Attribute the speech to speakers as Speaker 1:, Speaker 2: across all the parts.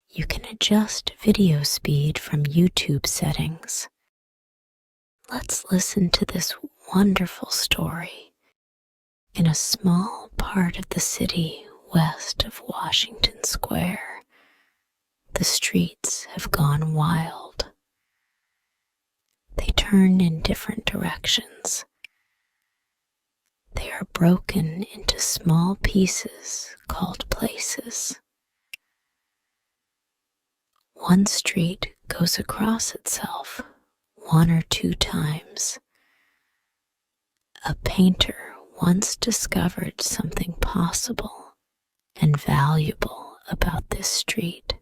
Speaker 1: You can adjust video speed from YouTube settings. Let's listen to this wonderful story in a small part of the city west of Washington Square. The streets have gone wild. They turn in different directions. They are broken into small pieces called places. One street goes across itself 1 or 2 times. A painter once discovered something possible and valuable about this street.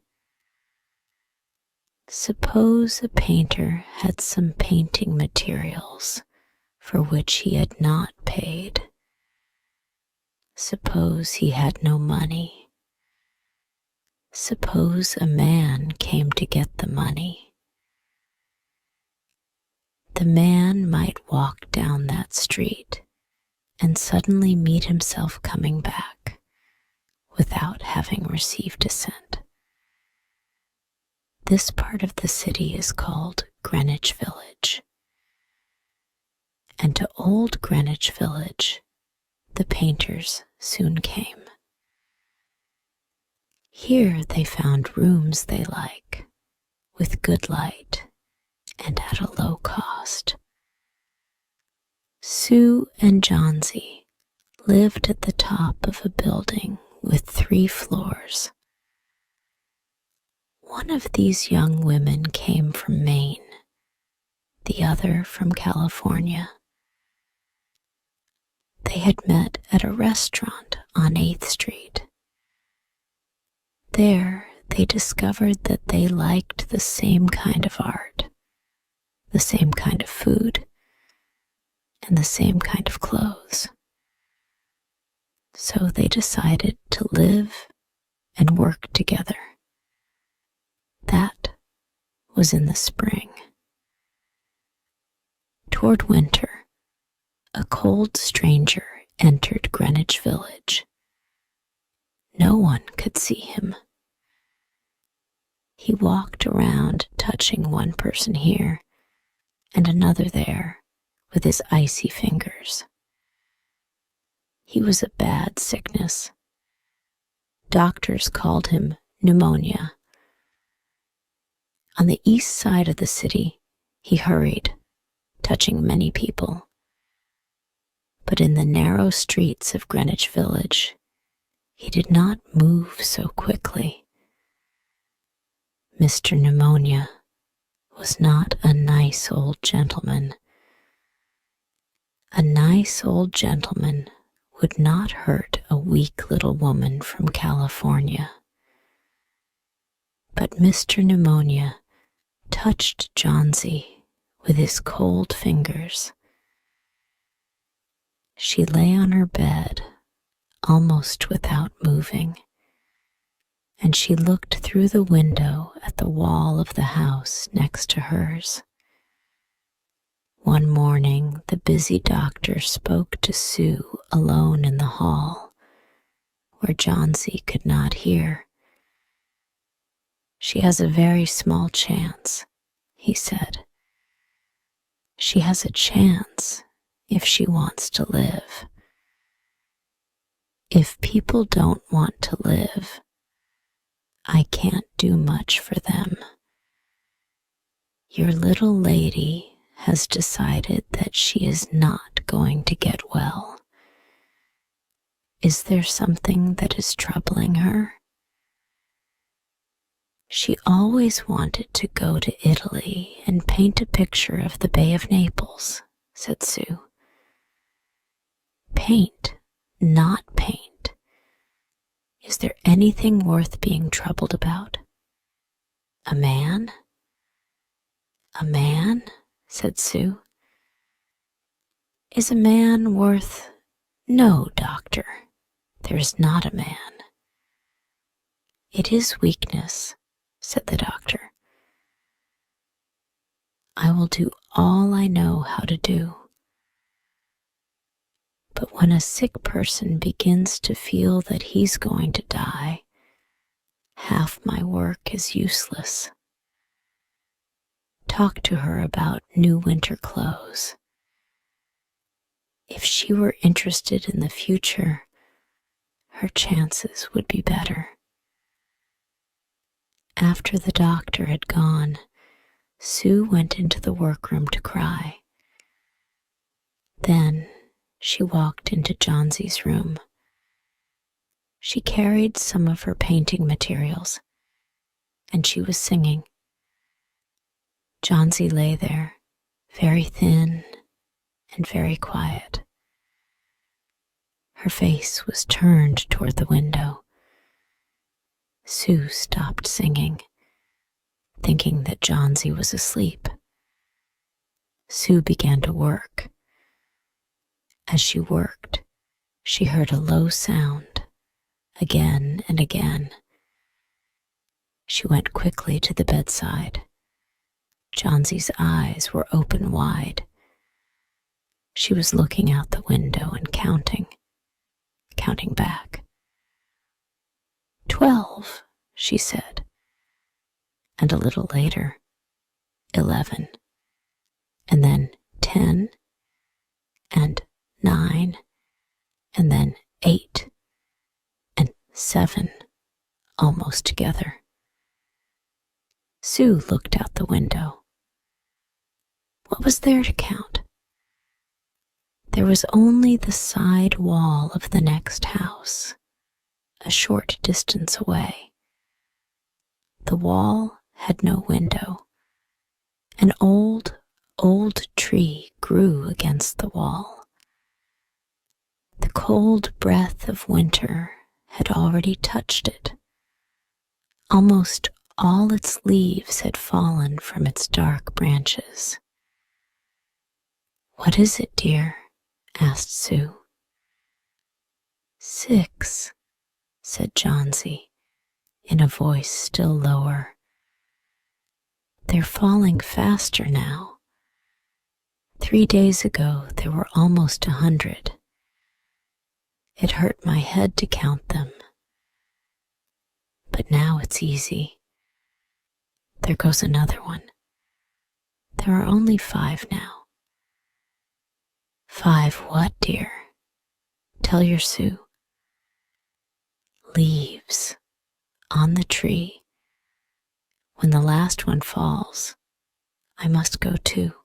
Speaker 1: Suppose a painter had some painting materials for which he had not paid. Suppose he had no money. Suppose a man came to get the money. The man might walk down that street and suddenly meet himself coming back without having received a cent. This part of the city is called Greenwich Village. And to old Greenwich Village, the painters soon came. Here they found rooms they like, with good light and at a low cost. Sue and Johnsy lived at the top of a building with 3 floors. One of these young women came from Maine, the other from California. They had met at a restaurant on 8th Street. There, they discovered that they liked the same kind of art, the same kind of food, and the same kind of clothes. So they decided to live and work together. That was in the spring. Toward winter, a cold stranger entered Greenwich Village. No one could see him. He walked around touching one person here and another there with his icy fingers. He was a bad sickness. Doctors called him pneumonia. On the east side of the city, he hurried, touching many people. But in the narrow streets of Greenwich Village, he did not move so quickly. Mr. Pneumonia was not a nice old gentleman. A nice old gentleman would not hurt a weak little woman from California. But Mr. Pneumonia touched Johnsy with his cold fingers. She lay on her bed, almost without moving, and she looked through the window at the wall of the house next to hers. One morning, the busy doctor spoke to Sue alone in the hall, where Johnsy could not hear. "She has a very small chance," he said. "She has a chance if she wants to live. If people don't want to live, I can't do much for them. Your little lady has decided that she is not going to get well. Is there something that is troubling her?" "She always wanted to go to Italy and paint a picture of the Bay of Naples," said Sue. "Paint, not paint. Is there anything worth being troubled about? A man?" "A man?" said Sue. "Is a man worth—" "No, doctor, there is not a man." "It is weakness," said the doctor. "I will do all I know how to do. But when a sick person begins to feel that he's going to die, half my work is useless. Talk to her about new winter clothes. If she were interested in the future, her chances would be better. After the doctor had gone, Sue went into the workroom to cry. Then she walked into Johnsy's room. She carried some of her painting materials, and she was singing. Johnsy lay there, very thin and very quiet. Her face was turned toward the window. Sue stopped singing, thinking that Johnsy was asleep. Sue began to work. As she worked, she heard a low sound, again and again. She went quickly to the bedside. Johnsy's eyes were open wide. She was looking out the window and counting back. 12, she said. And a little later, 11, and then 10, and 9, and then 8, and 7, almost together. Sue looked out the window. What was there to count? There was only the side wall of the next house, a short distance away. The wall had no window. An old tree grew against the wall. The cold breath of winter had already touched it. Almost all its leaves had fallen from its dark branches. "What is it, dear?" asked Sue. 6, said Johnsy, in a voice still lower. "They're falling faster now. 3 days ago there were almost 100. It hurt my head to count them. But now it's easy. There goes another one. There are only 5 now." "5 what, dear? Tell your Sue." "Leaves on the tree. When the last one falls, I must go too.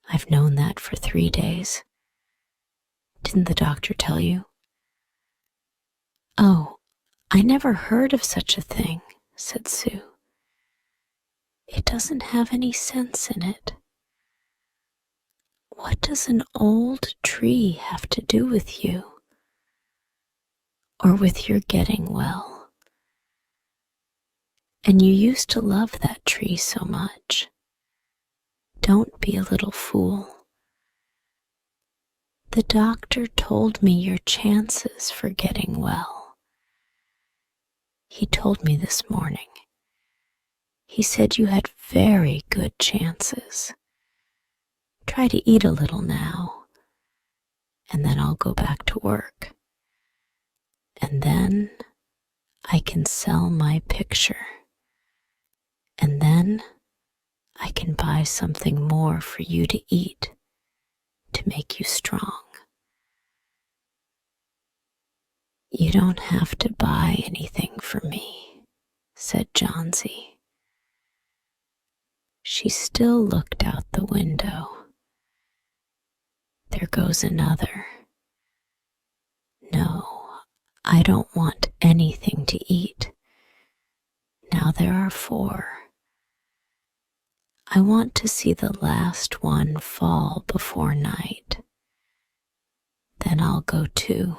Speaker 1: I've known that for 3 days. Didn't the doctor tell you?" "Oh, I never heard of such a thing," said Sue. "It doesn't have any sense in it. What does an old tree have to do with you? Or with your getting well? And you used to love that tree so much. Don't be a little fool. The doctor told me your chances for getting well. He told me this morning. He said you had very good chances. Try to eat a little now, and then I'll go back to work. And then I can sell my picture. And then I can buy something more for you to eat to make you strong." "You don't have to buy anything for me," said Johnsy. She still looked out the window. "There goes another. No, I don't want anything to eat. Now there are 4. I want to see the last one fall before night. Then I'll go too."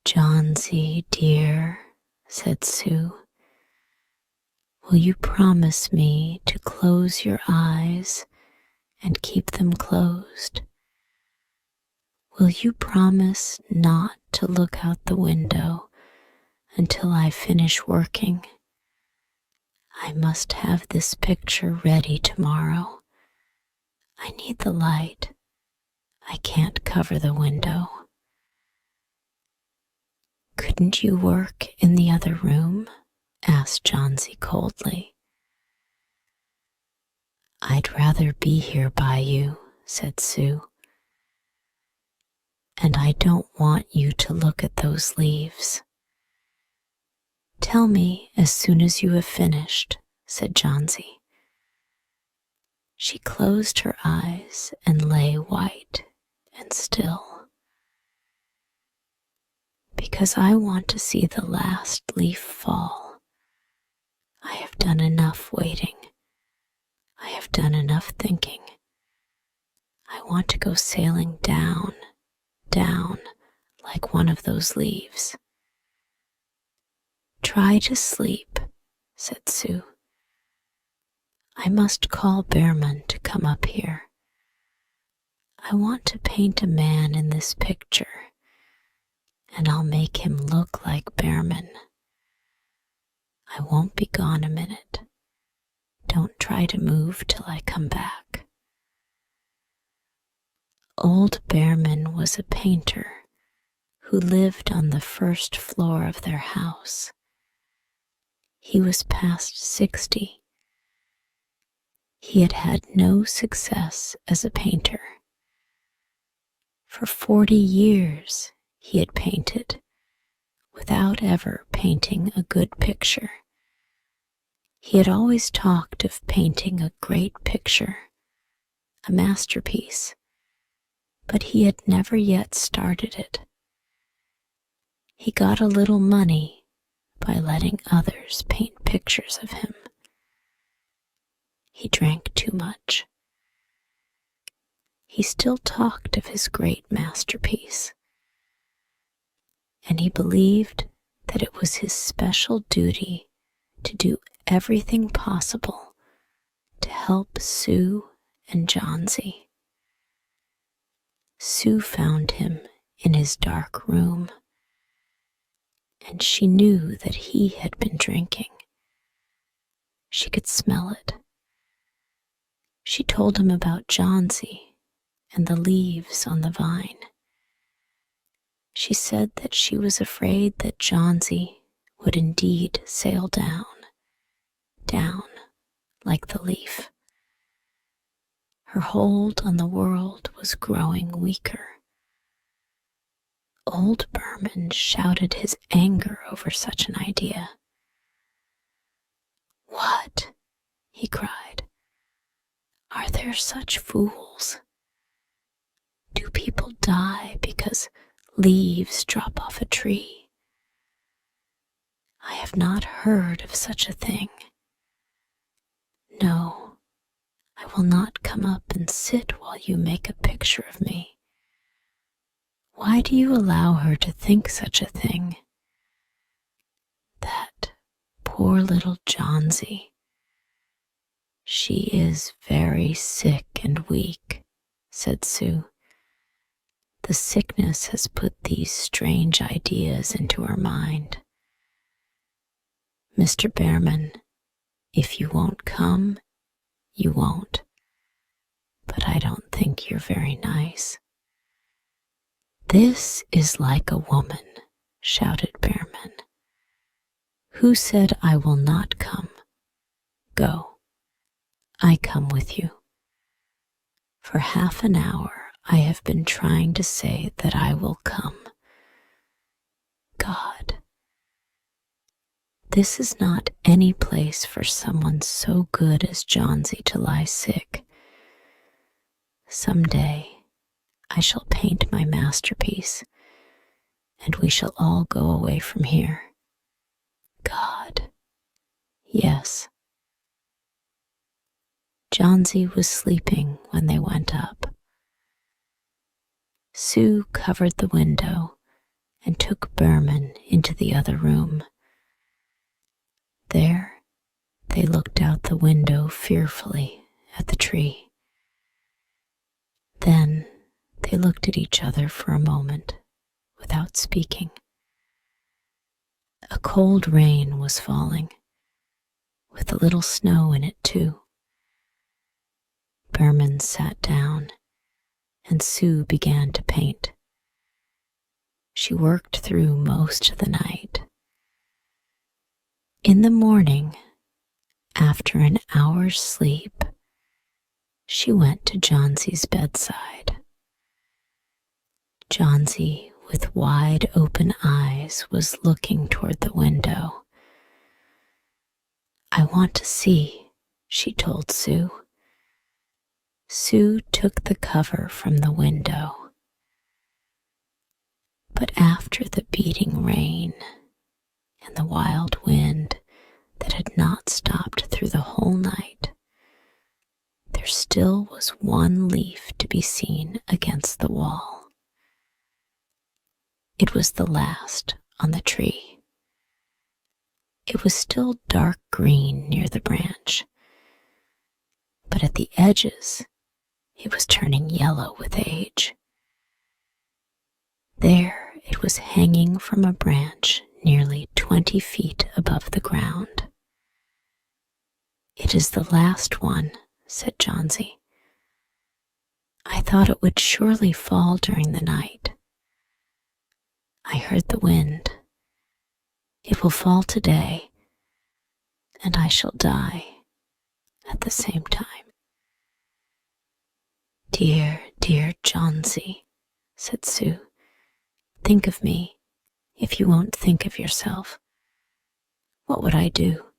Speaker 1: "Johnsy, dear," said Sue, "will you promise me to close your eyes and keep them closed? Will you promise not to look out the window until I finish working? I must have this picture ready tomorrow. I need the light. I can't cover the window." Couldn't you work in the other room? Asked Johnsy coldly. I'd rather be here by you, said Sue. And I don't want you to look at those leaves. Tell me as soon as you have finished, said Johnsy. She closed her eyes and lay white and still. Because I want to see the last leaf fall. I have done enough waiting. I have done enough thinking. I want to go sailing down, down, like one of those leaves. Try to sleep, said Sue. I must call Behrman to come up here. I want to paint a man in this picture, and I'll make him look like Behrman. I won't be gone a minute. Don't try to move till I come back. Old Behrman was a painter who lived on the first floor of their house. He was past 60. He had had no success as a painter. For 40 years he had painted without ever painting a good picture. He had always talked of painting a great picture, a masterpiece, but he had never yet started it. He got a little money by letting others paint pictures of him. He drank too much. He still talked of his great masterpiece, and he believed that it was his special duty to do everything possible to help Sue and Johnsy. Sue found him in his dark room, and she knew that he had been drinking. She could smell it. She told him about Johnsy and the leaves on the vine. She said that she was afraid that Johnsy would indeed sail down, down like the leaf. Her hold on the world was growing weaker. Old Behrman shouted his anger over such an idea. What? He cried. Are there such fools? Do people die because leaves drop off a tree? I have not heard of such a thing. No, I will not come up and sit while you make a picture of me. Why do you allow her to think such a thing? That poor little Johnsy. She is very sick and weak, said Sue. The sickness has put these strange ideas into her mind. Mr. Behrman, if you won't come, you won't. But I don't think you're very nice. This is like a woman, shouted Behrman. Who said I will not come? Go. I come with you. For half an hour I have been trying to say that I will come. God, this is not any place for someone so good as Johnsy to lie sick. Some day I shall paint my masterpiece, and we shall all go away from here. God, yes. Johnsy was sleeping when they went up. Sue covered the window and took Behrman into the other room. There, they looked out the window fearfully at the tree. Then they looked at each other for a moment without speaking. A cold rain was falling, with a little snow in it too. Behrman sat down, and Sue began to paint. she worked through most of the night. In the morning, after an hour's sleep, she went to Johnsie's bedside. Johnsie, with wide open eyes, was looking toward the window. "I want to see," she told Sue. Sue took the cover from the window. But after the beating rain and the wild wind that had not stopped through the whole night, there still was one leaf to be seen against the wall. It was the last on the tree. It was still dark green near the branch, but at the edges it was turning yellow with age. There it was hanging from a branch nearly 20 feet above the ground. "It is the last one," said Johnsie. "I thought it would surely fall during the night. I heard the wind. It will fall today, and I shall die at the same time." "Dear, dear Johnsie," said Sue, "think of me if you won't think of yourself. What would I do?"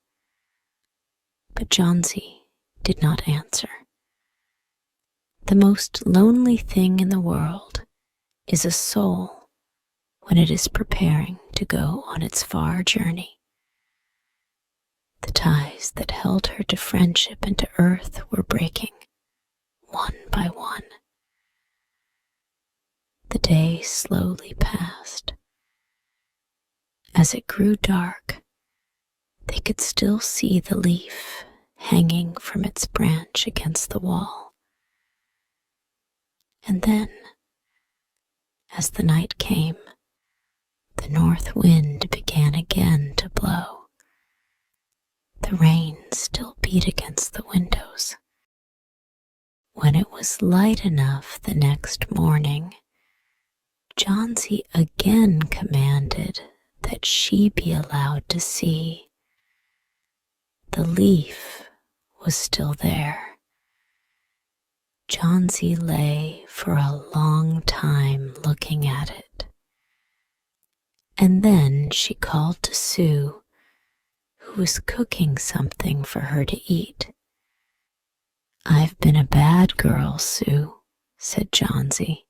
Speaker 1: But Johnsie did not answer. The most lonely thing in the world is a soul when it is preparing to go on its far journey. The ties that held her to friendship and to earth were breaking, one by one. The day slowly passed. As it grew dark, they could still see the leaf hanging from its branch against the wall. And then, as the night came, the north wind began again to blow. The rain still beat against the windows. When it was light enough the next morning, Johnsie again commanded that she be allowed to see. The leaf was still there. Johnsie lay for a long time looking at it. And then she called to Sue, who was cooking something for her to eat. "I've been a bad girl, Sue," said Johnsie.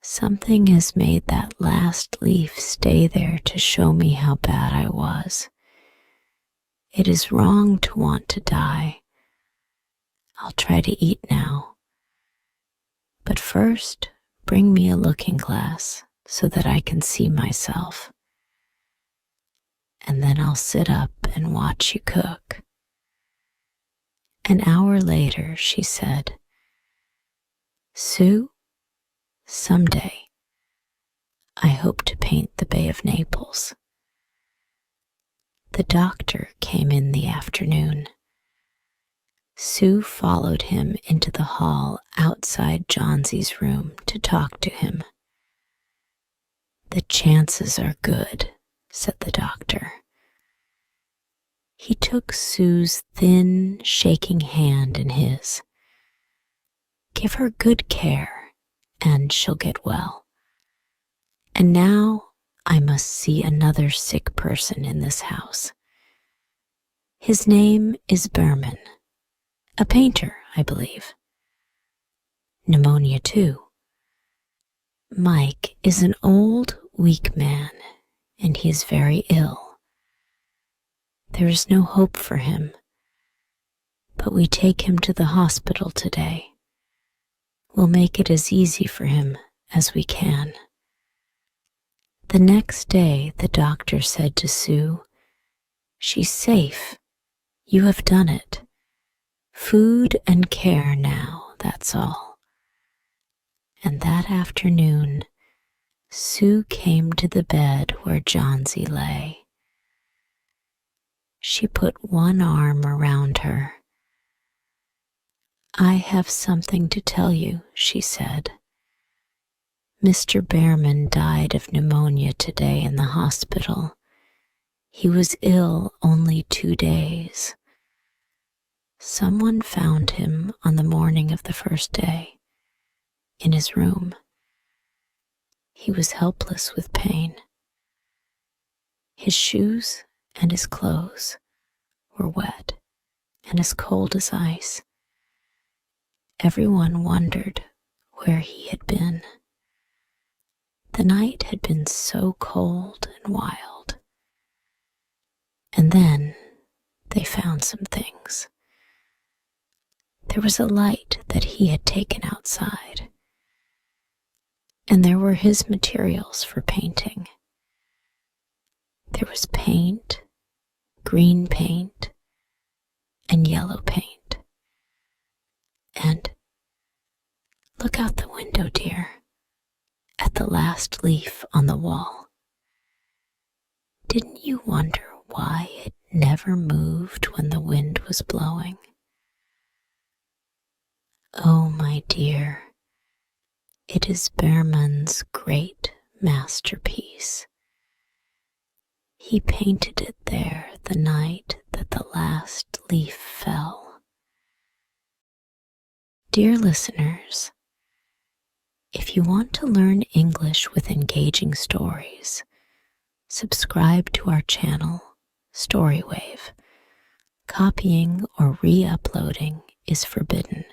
Speaker 1: "Something has made that last leaf stay there to show me how bad I was. It is wrong to want to die. I'll try to eat now. But first, bring me a looking glass so that I can see myself. And then I'll sit up and watch you cook." An hour later, she said, "Sue, someday I hope to paint the Bay of Naples." The doctor came in the afternoon. Sue followed him into the hall outside Johnsie's room to talk to him. "The chances are good," said the doctor. He took Sue's thin, shaking hand in his. "Give her good care, and she'll get well. And now I must see another sick person in this house. His name is Berman, a painter, I believe. Pneumonia, too. Mike is an old, weak man, and he is very ill. There is no hope for him, but we take him to the hospital today. We'll make it as easy for him as we can." The next day, the doctor said to Sue, "She's safe. You have done it. Food and care now, that's all." And that afternoon, Sue came to the bed where Johnsie lay. She put one arm around her. "I have something to tell you," she said. Mr. Behrman died of pneumonia today in the hospital. He was ill only 2 days. Someone found him on the morning of the first day, in his room. He was helpless with pain. His shoes and his clothes were wet and as cold as ice. Everyone wondered where he had been. The night had been so cold and wild. And then they found some things. There was a light that he had taken outside, and there were his materials for painting. There was paint, green paint, and yellow paint. And look out the window, dear, at the last leaf on the wall. Didn't you wonder why it never moved when the wind was blowing? Oh, my dear, it is Behrman's great masterpiece. He painted it there the night that the last leaf fell. Dear listeners, if you want to learn English with engaging stories, subscribe to our channel, Storywave. Copying or re-uploading is forbidden.